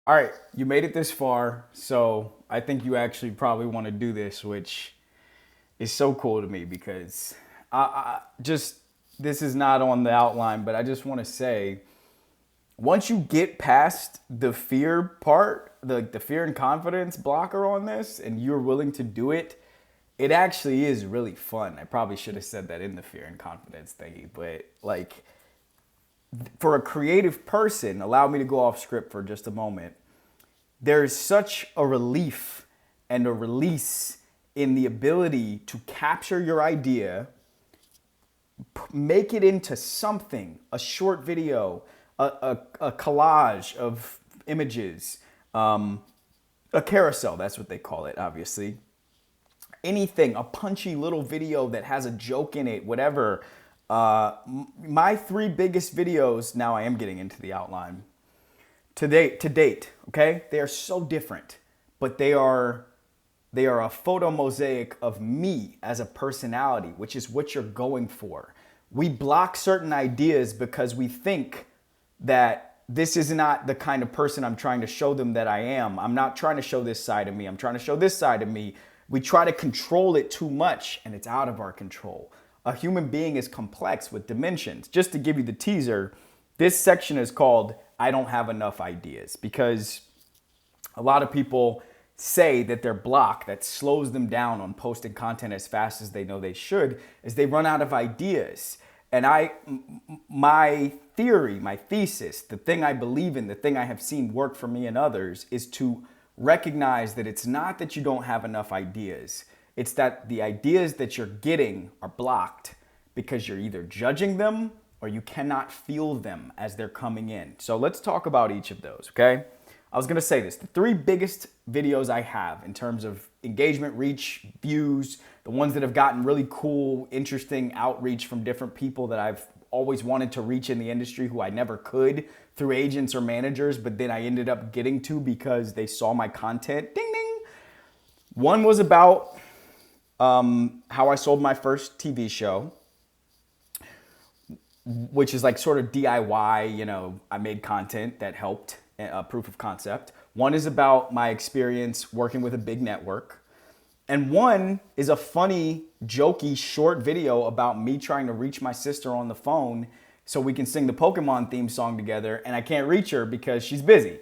All right, you made it this far, so I think you actually probably want to do this, which is so cool to me because I just this is not on the outline, but I just want to say once you get past the fear part, the fear and confidence blocker on this, and you're willing to do it, it actually is really fun. I probably should have said that in the fear and confidence thingy, but like for a creative person, allow me to go off script for just a moment. There's such a relief and a release in the ability to capture your idea, make it into something, a short video, a collage of images, a carousel, that's what they call it, obviously. Anything, a punchy little video that has a joke in it, whatever. My three biggest videos, now I am getting into the outline, to date, okay? They are so different, but they are a photo mosaic of me as a personality, which is what you're going for. We block certain ideas because we think that this is not the kind of person I'm trying to show them that I am. I'm not trying to show this side of me. I'm trying to show this side of me. We try to control it too much, and it's out of our control. A human being is complex with dimensions. Just to give you the teaser, this section is called I Don't Have Enough Ideas because a lot of people say that their block that slows them down on posting content as fast as they know they should is they run out of ideas. And my theory, my thesis, the thing I believe in, the thing I have seen work for me and others is to recognize that it's not that you don't have enough ideas. It's that the ideas that you're getting are blocked because you're either judging them or you cannot feel them as they're coming in. So let's talk about each of those, okay? I was gonna say this, the three biggest videos I have in terms of engagement, reach, views, the ones that have gotten really cool, interesting outreach from different people that I've always wanted to reach in the industry who I never could through agents or managers, but then I ended up getting to because they saw my content, ding, ding. One was about how I sold my first TV show, which is like sort of DIY, I made content that helped, proof of concept. One is about my experience working with a big network. And one is a funny, jokey, short video about me trying to reach my sister on the phone so we can sing the Pokemon theme song together, and I can't reach her because she's busy.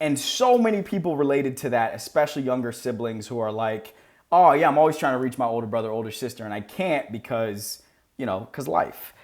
And so many people related to that, especially younger siblings who are like, oh yeah, I'm always trying to reach my older brother, older sister, and I can't because, because life.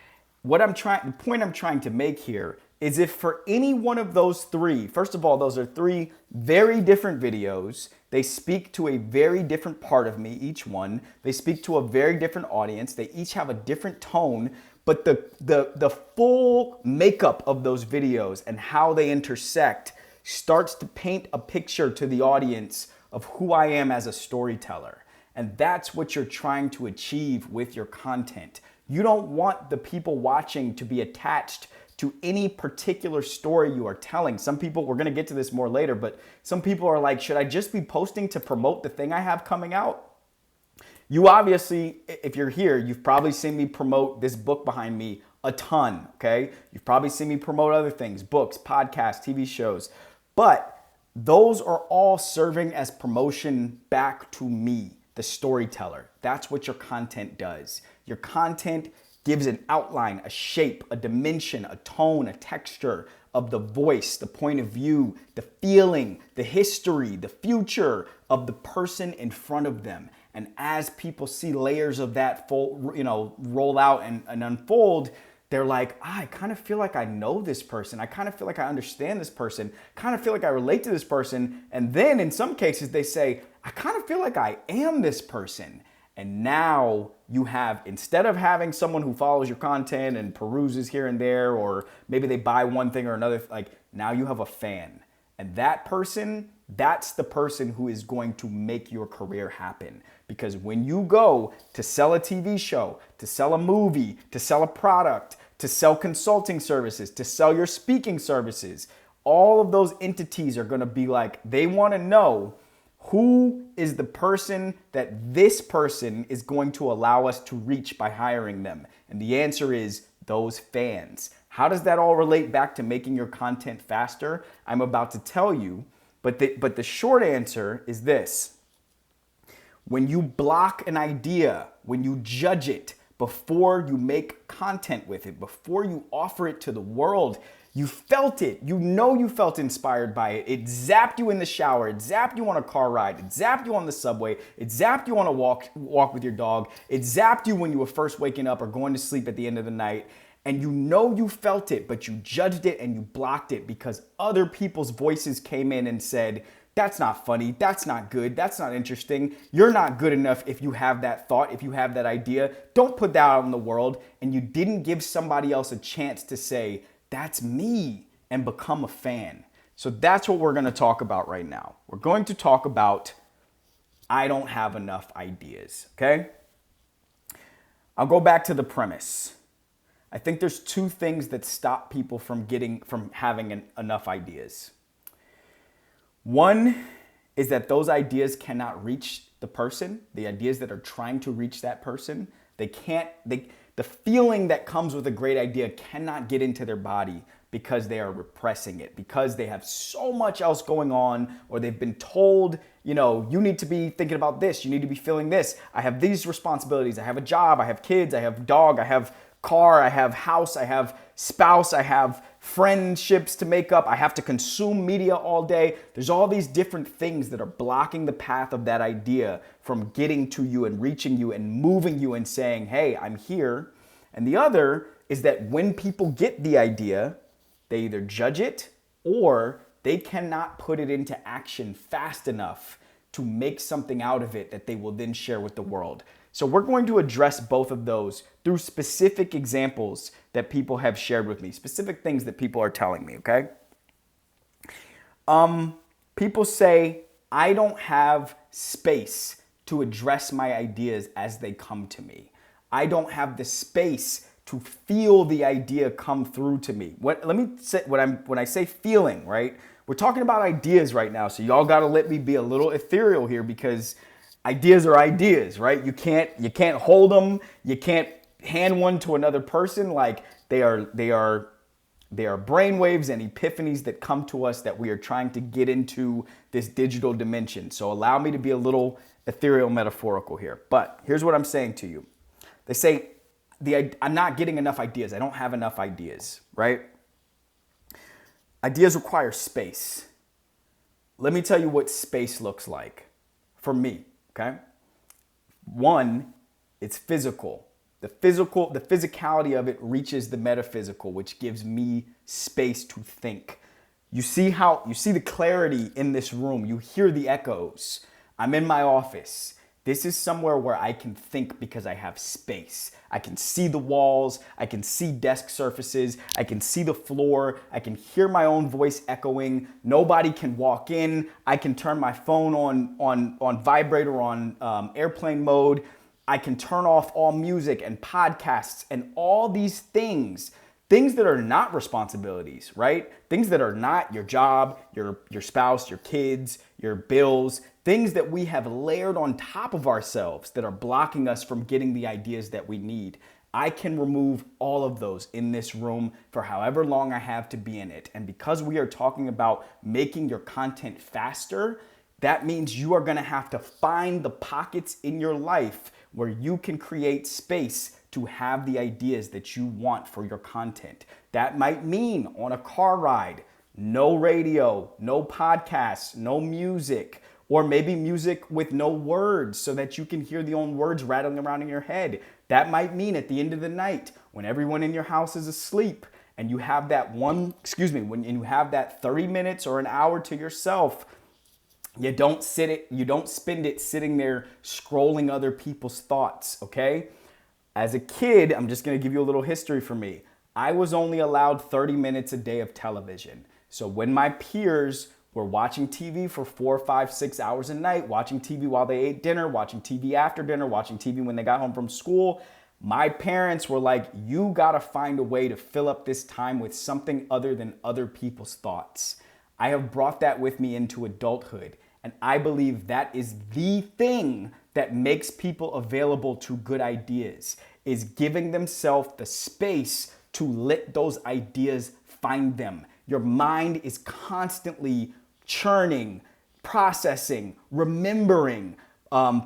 The point I'm trying to make here is if for any one of those three, first of all, those are three very different videos. They speak to a very different part of me, each one. They speak to a very different audience. They each have a different tone, but the full makeup of those videos and how they intersect starts to paint a picture to the audience of who I am as a storyteller. And that's what you're trying to achieve with your content. You don't want the people watching to be attached to any particular story you are telling. Some people, we're gonna get to this more later, but some people are like, should I just be posting to promote the thing I have coming out? You obviously, if you're here, you've probably seen me promote this book behind me a ton, okay? You've probably seen me promote other things, books, podcasts, TV shows, but those are all serving as promotion back to me, the storyteller. That's what your content does. Your content gives an outline, a shape, a dimension, a tone, a texture of the voice, the point of view, the feeling, the history, the future of the person in front of them. And as people see layers of that roll out and unfold, they're like, I kind of feel like I know this person. I kind of feel like I understand this person. Kind of feel like I relate to this person. And then in some cases they say, I kind of feel like I am this person. And now you have, instead of having someone who follows your content and peruses here and there, or maybe they buy one thing or another, like now you have a fan. And that person, that's the person who is going to make your career happen. Because when you go to sell a TV show, to sell a movie, to sell a product, to sell consulting services, to sell your speaking services, all of those entities are going to be like, they want to know who is the person that this person is going to allow us to reach by hiring them. And the answer is those fans. How does that all relate back to making your content faster? I'm about to tell you, but the short answer is this. When you block an idea, when you judge it before you make content with it, before you offer it to the world, you felt it. You know you felt inspired by it. It zapped you in the shower. It zapped you on a car ride. It zapped you on the subway. It zapped you on a walk with your dog. It zapped you when you were first waking up or going to sleep at the end of the night. And you know you felt it, but you judged it and you blocked it because other people's voices came in and said, that's not funny, that's not good, that's not interesting, you're not good enough if you have that thought, if you have that idea, don't put that out in the world. And you didn't give somebody else a chance to say, that's me, and become a fan. So that's what we're gonna talk about right now. We're going to talk about, I don't have enough ideas, okay? I'll go back to the premise. I think there's two things that stop people from having enough ideas. One is that those ideas cannot reach the person, the ideas that are trying to reach that person. The feeling that comes with a great idea cannot get into their body because they are repressing it, because they have so much else going on, or they've been told, you need to be thinking about this, you need to be feeling this. I have these responsibilities, I have a job, I have kids, I have dog, I have car, I have house, I have spouse, I have friendships to make up, I have to consume media all day. There's all these different things that are blocking the path of that idea from getting to you and reaching you and moving you and saying, hey, I'm here. And the other is that when people get the idea, they either judge it or they cannot put it into action fast enough to make something out of it that they will then share with the world. So we're going to address both of those through specific examples that people have shared with me, specific things that people are telling me, okay? People say, I don't have space to address my ideas as they come to me. I don't have the space to feel the idea come through to me. When I say feeling, right? We're talking about ideas right now, so y'all gotta let me be a little ethereal here because ideas are ideas, right? You can't hold them. You can't hand one to another person. Like they are brainwaves and epiphanies that come to us that we are trying to get into this digital dimension. So allow me to be a little ethereal metaphorical here. But here's what I'm saying to you. They say, I'm not getting enough ideas. I don't have enough ideas, right? Ideas require space. Let me tell you what space looks like for me. Okay. One, it's physical. The physicality of it reaches the metaphysical, which gives me space to think. You see the clarity in this room. You hear the echoes. I'm in my office. This is somewhere where I can think because I have space. I can see the walls. I can see desk surfaces. I can see the floor. I can hear my own voice echoing. Nobody can walk in. I can turn my phone on vibrate or on airplane mode. I can turn off all music and podcasts and all these things that are not responsibilities, right? Things that are not your job, your spouse, your kids, your bills, things that we have layered on top of ourselves that are blocking us from getting the ideas that we need. I can remove all of those in this room for however long I have to be in it. And because we are talking about making your content faster, that means you are gonna have to find the pockets in your life where you can create space to have the ideas that you want for your content. That might mean on a car ride, no radio, no podcasts, no music, or maybe music with no words so that you can hear the own words rattling around in your head. That might mean at the end of the night when everyone in your house is asleep and you have when you have that 30 minutes or an hour to yourself, you don't spend it sitting there scrolling other people's thoughts, okay? As a kid, I'm just gonna give you a little history for me. I was only allowed 30 minutes a day of television. So when my peers were watching TV for 4, 5, 6 hours a night, watching TV while they ate dinner, watching TV after dinner, watching TV when they got home from school, my parents were like, you gotta find a way to fill up this time with something other than other people's thoughts. I have brought that with me into adulthood. And I believe that is the thing that makes people available to good ideas, is giving themselves the space to let those ideas find them. Your mind is constantly churning, processing, remembering,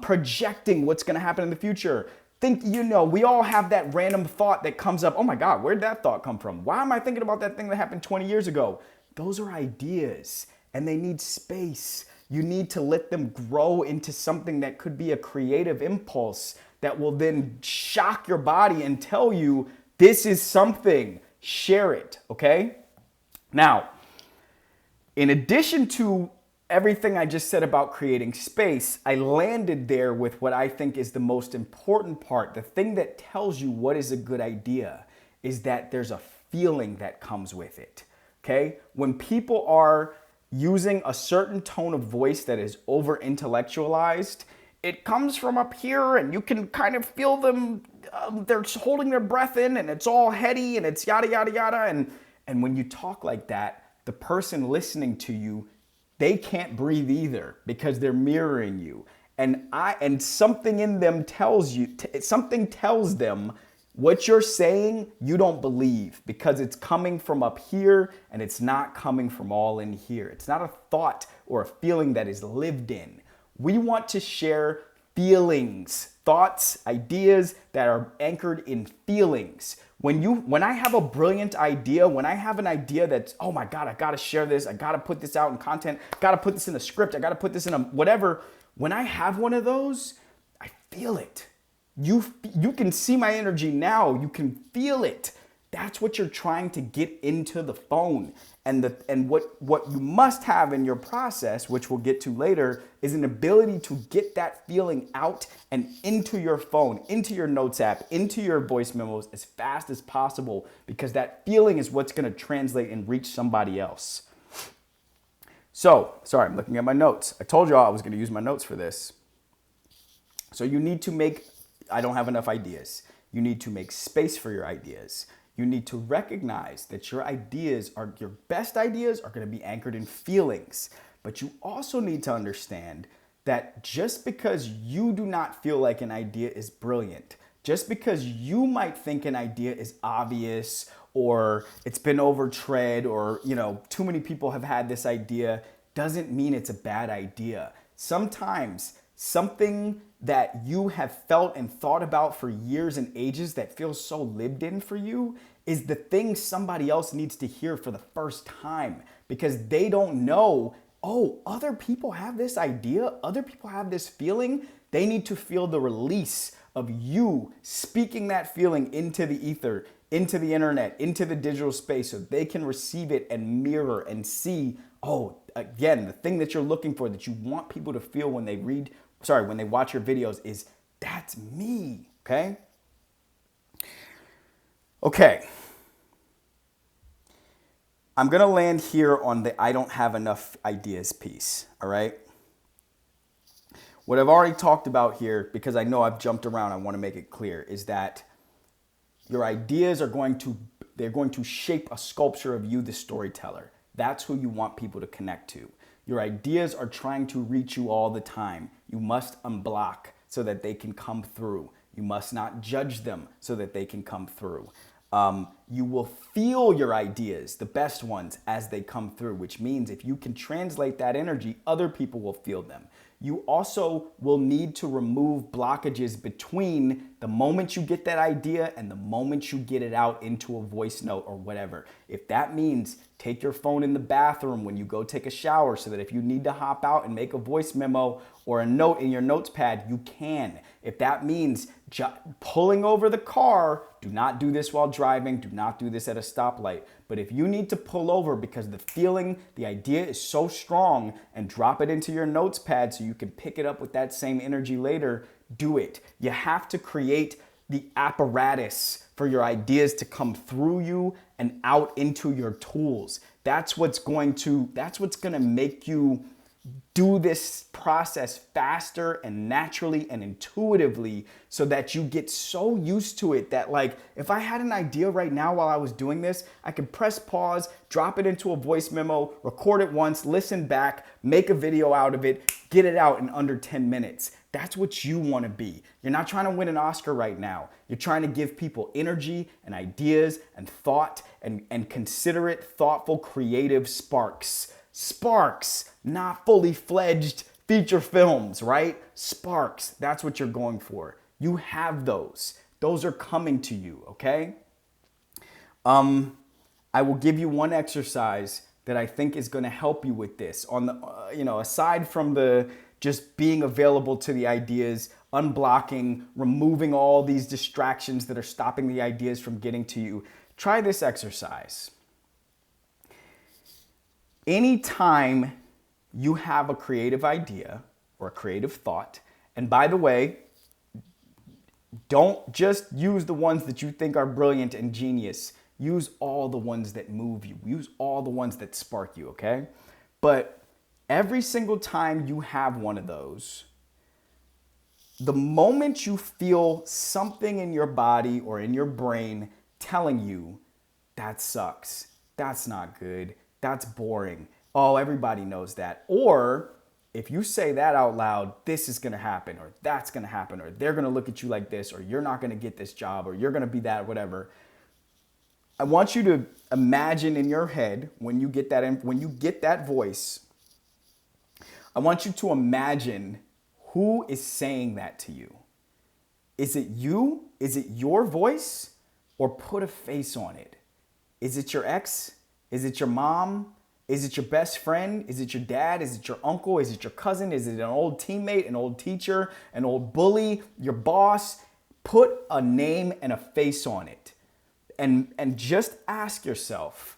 projecting what's going to happen in the future. We all have that random thought that comes up. Oh my God, where'd that thought come from? Why am I thinking about that thing that happened 20 years ago? Those are ideas and they need space. You need to let them grow into something that could be a creative impulse that will then shock your body and tell you, this is something, share it, okay? Now, in addition to everything I just said about creating space, I landed there with what I think is the most important part. The thing that tells you what is a good idea is that there's a feeling that comes with it, okay? When people are using a certain tone of voice that is over intellectualized, it comes from up here and you can kind of feel them, they're holding their breath in and it's all heady and it's yada, yada, yada. And when you talk like that, the person listening to you, they can't breathe either because they're mirroring you. And something in them tells them what you're saying, you don't believe because it's coming from up here and it's not coming from all in here. It's not a thought or a feeling that is lived in. We want to share feelings, thoughts, ideas that are anchored in feelings. When I have a brilliant idea, when I have an idea that's, oh my God, I gotta share this, I gotta put this out in content, gotta put this in a script, I gotta put this in a whatever. When I have one of those, I feel it. You can see my energy now, you can feel it. That's what you're trying to get into the phone. And what you must have in your process, which we'll get to later, is an ability to get that feeling out and into your phone, into your notes app, into your voice memos as fast as possible, because that feeling is what's going to translate and reach somebody else. So, sorry, I'm looking at my notes. I told y'all I was going to use my notes for this. So you need to I don't have enough ideas. You need to make space for your ideas. You need to recognize that your best ideas are going to be anchored in feelings. But you also need to understand that just because you do not feel like an idea is brilliant, just because you might think an idea is obvious or it's been overtread or, too many people have had this idea, doesn't mean it's a bad idea. Sometimes something that you have felt and thought about for years and ages that feels so lived in for you is the thing somebody else needs to hear for the first time, because they don't know, oh, other people have this idea, other people have this feeling. They need to feel the release of you speaking that feeling into the ether, into the internet, into the digital space, so they can receive it and mirror and see, oh, again, the thing that you're looking for, that you want people to feel when they watch your videos is, that's me, okay? Okay. I'm going to land here on the I don't have enough ideas piece, all right? What I've already talked about here, because I know I've jumped around, I want to make it clear, is that your ideas are going to shape a sculpture of you, the storyteller. That's who you want people to connect to. Your ideas are trying to reach you all the time. You must unblock so that they can come through. You must not judge them so that they can come through. You will feel your ideas, the best ones, as they come through, which means if you can translate that energy, other people will feel them. You also will need to remove blockages between the moment you get that idea and the moment you get it out into a voice note or whatever. If that means take your phone in the bathroom when you go take a shower so that if you need to hop out and make a voice memo or a note in your notes pad, you can. If that means pulling over the car, do not do this while driving, do not do this at a stoplight. But if you need to pull over because the feeling, the idea is so strong, and drop it into your notes pad so you can pick it up with that same energy later, do it. You have to create the apparatus for your ideas to come through you and out into your tools. That's what's going to make you do this process faster and naturally and intuitively, so that you get so used to it that, like, if I had an idea right now while I was doing this, I could press pause, drop it into a voice memo, record it once, listen back, make a video out of it, get it out in under 10 minutes. That's what you want to be. You're not trying to win an Oscar right now. You're trying to give people energy and ideas and thought and considerate, thoughtful, creative sparks. Sparks, not fully fledged feature films, right? Sparks, that's what you're going for. You have those. Those are coming to you, okay? I will give you one exercise that I think is going to help you with this. On the, aside from the just being available to the ideas, unblocking, removing all these distractions that are stopping the ideas from getting to you, try this exercise. Anytime you have a creative idea or a creative thought, and by the way, don't just use the ones that you think are brilliant and genius. Use all the ones that move you. Use all the ones that spark you, okay? But every single time you have one of those, the moment you feel something in your body or in your brain telling you, that sucks, that's not good, that's boring, oh, everybody knows that. Or if you say that out loud, this is gonna happen, or that's gonna happen, or they're gonna look at you like this, or you're not gonna get this job, or you're gonna be that, whatever. I want you to imagine in your head when you get that voice, I want you to imagine who is saying that to you. Is it you? Is it your voice? Or put a face on it. Is it your ex? Is it your mom? Is it your best friend? Is it your dad? Is it your uncle? Is it your cousin? Is it an old teammate, an old teacher, an old bully, your boss? Put a name and a face on it. And just ask yourself,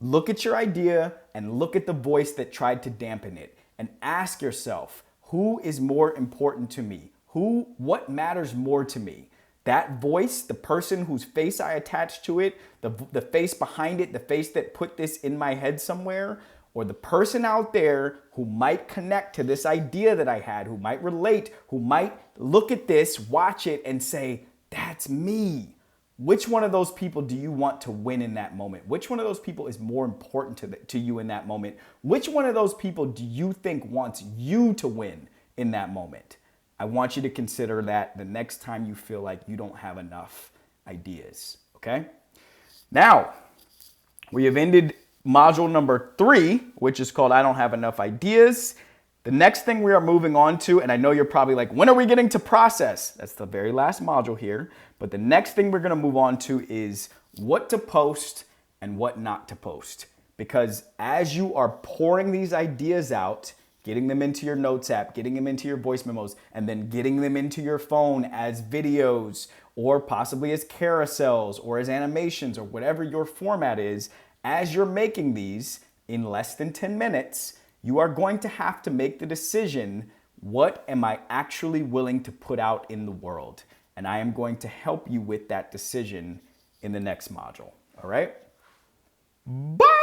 look at your idea and look at the voice that tried to dampen it, and ask yourself, who is more important to me? What matters more to me? That voice, the person whose face I attached to it, the face behind it, the face that put this in my head somewhere, or the person out there who might connect to this idea that I had, who might relate, who might look at this, watch it, and say, that's me. Which one of those people do you want to win in that moment? Which one of those people is more important to you in that moment? Which one of those people do you think wants you to win in that moment? I want you to consider that the next time you feel like you don't have enough ideas, okay? Now, we have ended module number 3, which is called I Don't Have Enough Ideas. The next thing we are moving on to, and I know you're probably like, when are we getting to process? That's the very last module here. But the next thing we're going to move on to is what to post and what not to post. Because as you are pouring these ideas out, getting them into your notes app, getting them into your voice memos, and then getting them into your phone as videos or possibly as carousels or as animations or whatever your format is, as you're making these in less than 10 minutes, you are going to have to make the decision, what am I actually willing to put out in the world? And I am going to help you with that decision in the next module. All right? Bye!